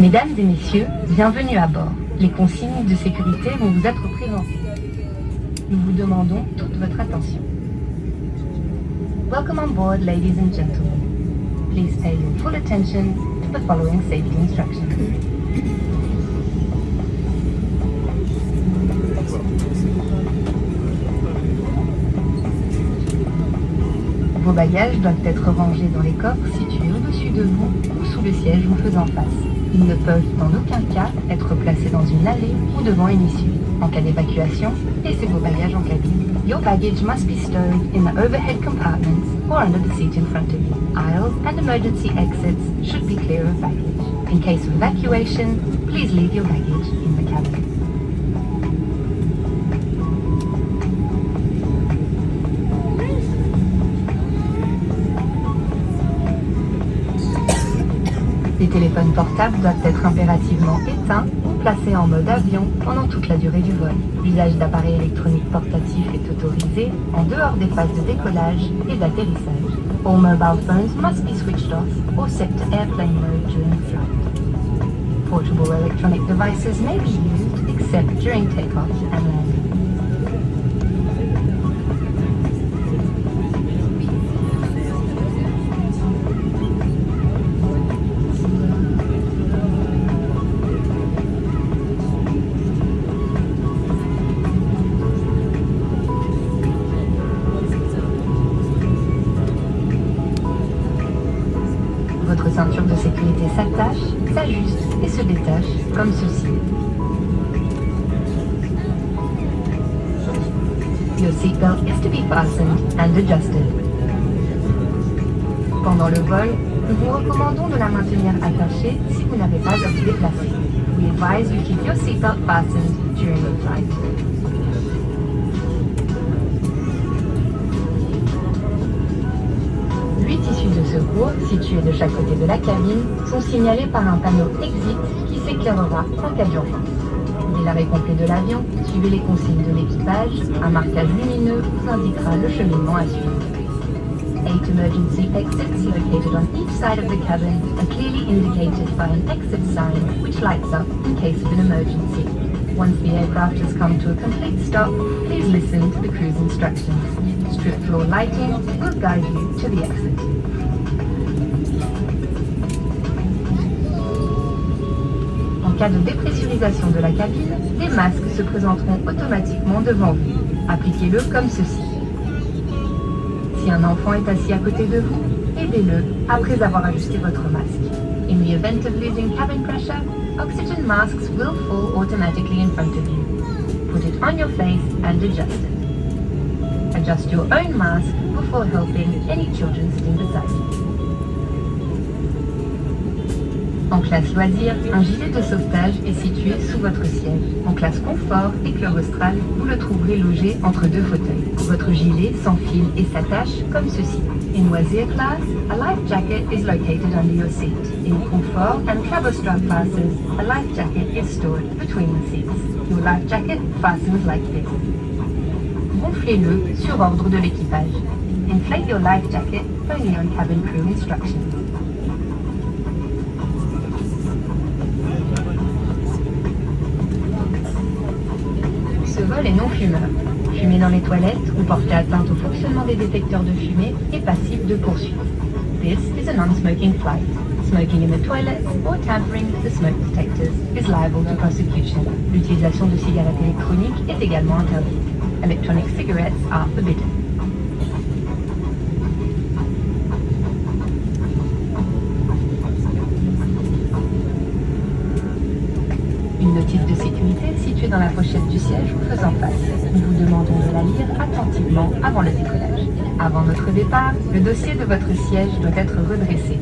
Mesdames et messieurs, bienvenue à bord. Les consignes de sécurité vont vous être présentées. Nous vous demandons toute votre attention. Welcome on board, ladies and gentlemen. Please pay your full attention to the following safety instructions. Vos bagages doivent être rangés dans les coffres situés au-dessus de vous ou sous le siège vous faisant face. Ils ne peuvent en aucun cas être placés dans une allée ou devant une issue. En cas d'évacuation, laissez vos bagages en cabine. Your baggage must be stowed in the overhead compartments or under the seat in front of you. Aisles and emergency exits should be clear of baggage. In case of evacuation, please leave your baggage in the cabin. Les téléphones portables doivent être impérativement éteints ou placés en mode avion pendant toute la durée du vol. L'usage d'appareils électroniques portatifs est autorisé en dehors des phases de décollage et d'atterrissage. All mobile phones must be switched off or set to airplane mode during flight. Portable electronic devices may be used except during takeoff and landing. Votre ceinture de sécurité s'attache, s'ajuste et se détache comme ceci. Your seatbelt is to be fastened and adjusted. Pendant le vol, nous vous recommandons de la maintenir attachée si vous n'avez pas à vous déplacer. We advise you keep your seatbelt fastened during the flight. 8 issues de secours, situées de chaque côté de la cabine, sont signalées par un panneau exit qui s'éclairera en cas d'urgence. Dès l'arrêt complet de l'avion, suivez les consignes de l'équipage. Un marquage lumineux vous indiquera le cheminement à suivre. 8 emergency exits located on each side of the cabin are clearly indicated by an exit sign which lights up in case of an emergency. Once the aircraft has come to a complete stop, please listen to the cruise instructions. Strip floor lighting will guide you to the exit. En cas de dépressurisation de la cabine, les masques se présenteront automatiquement devant vous. Appliquez-le comme ceci. Si un enfant est assis à côté de vous, aidez-le après avoir ajusté votre masque. In the event of losing cabin pressure, oxygen masks will fall automatically in front of you. Put it on your face and adjust it. Adjust your own mask before helping any children sitting beside you. En classe loisir, un gilet de sauvetage est situé sous votre siège. En classe confort et club austral, vous le trouverez logé entre deux fauteuils. Votre gilet s'enfile et s'attache comme ceci. In loisir class, a life jacket is located under your seat. In comfort and club austral classes, a life jacket is stored between the seats. Your life jacket fastens like this. Gonflez-le sur ordre de l'équipage. Inflate your life jacket only on cabin crew instructions. Ce vol est non fumeur. Fumer dans les toilettes ou porter atteinte au fonctionnement des détecteurs de fumée est passible de poursuite. This is a non-smoking flight. Smoking in the toilets or tampering with the smoke detectors is liable to prosecution. L'utilisation de cigarettes électroniques est également interdite. Electronic cigarettes are forbidden. Une notice de sécurité située dans la pochette du siège vous faisant face. Nous vous demandons de la lire attentivement avant le décollage. Avant notre départ, le dossier de votre siège doit être redressé.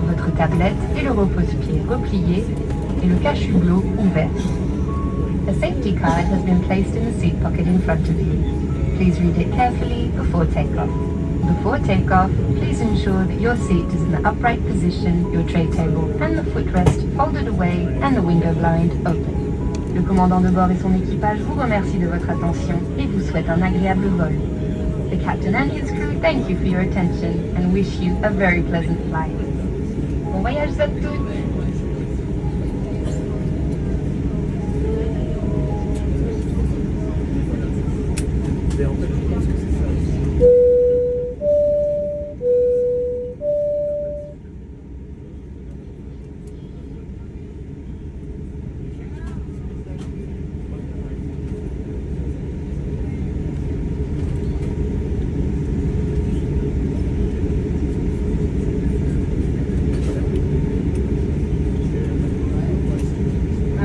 Votre tablette et le repose-pied repliés et le cache-hublot ouvert. A safety card has been placed in the seat pocket in front of you. Please read it carefully before takeoff. Before takeoff, please ensure that your seat is in the upright position, your tray table and the footrest folded away and the window blind open. Le commandant de bord et son équipage vous remercient de votre attention et vous souhaitent un agréable vol. The captain and his crew thank you for your attention and wish you a very pleasant flight. Bon voyage à tous!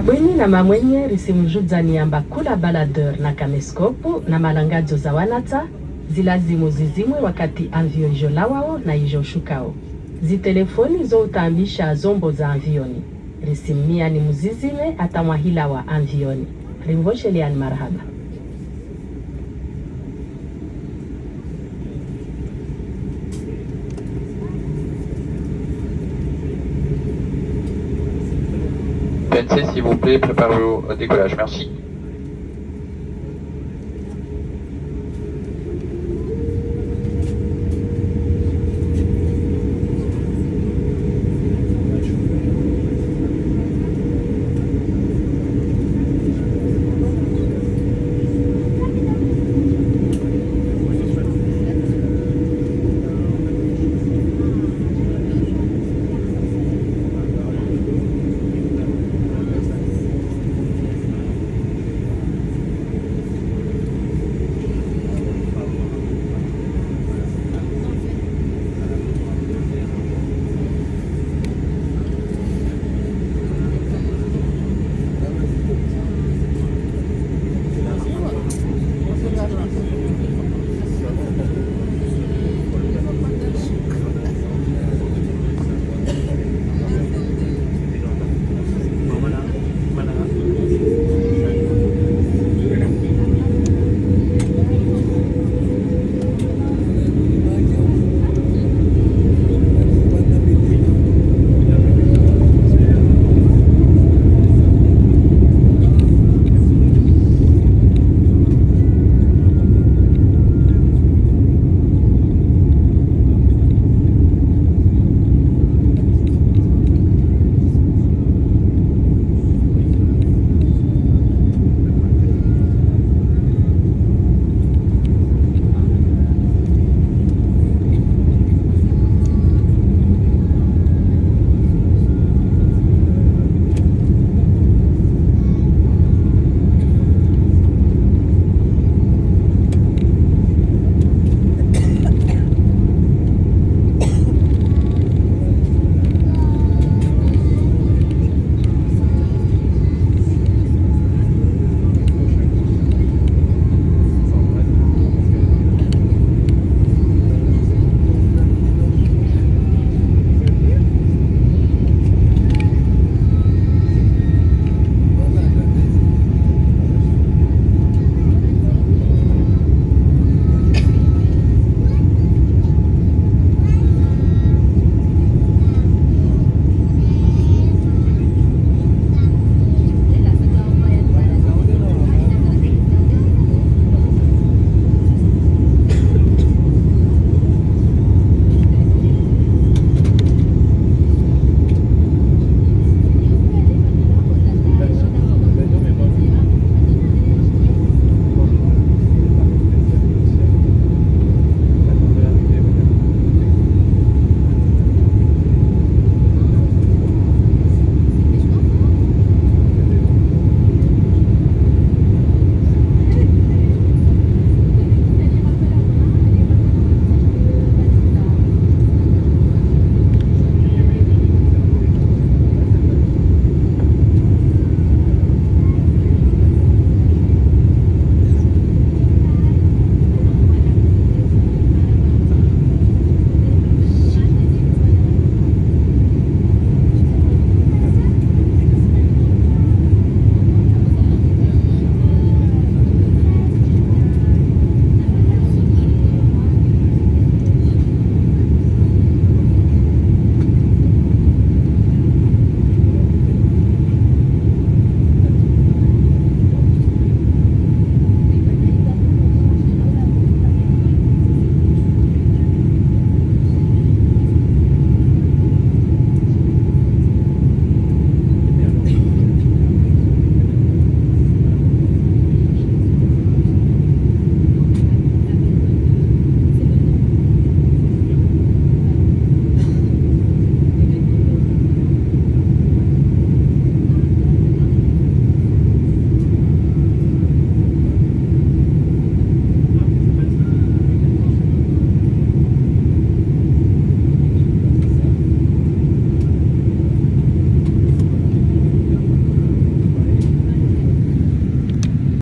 bweni na mamwenye risimjudzani amba kula baladeur na kameskopu na malangadzo za wanata zilazimu zizimwe wakati anvio ijolawao na ijoshukao. Zitelefoni zo utambisha zombo za anvioni risimia ni muzizime atamwahila wa anvioni rimvoshelian marhaba. PNC, s'il vous plaît, préparez au décollage. Merci.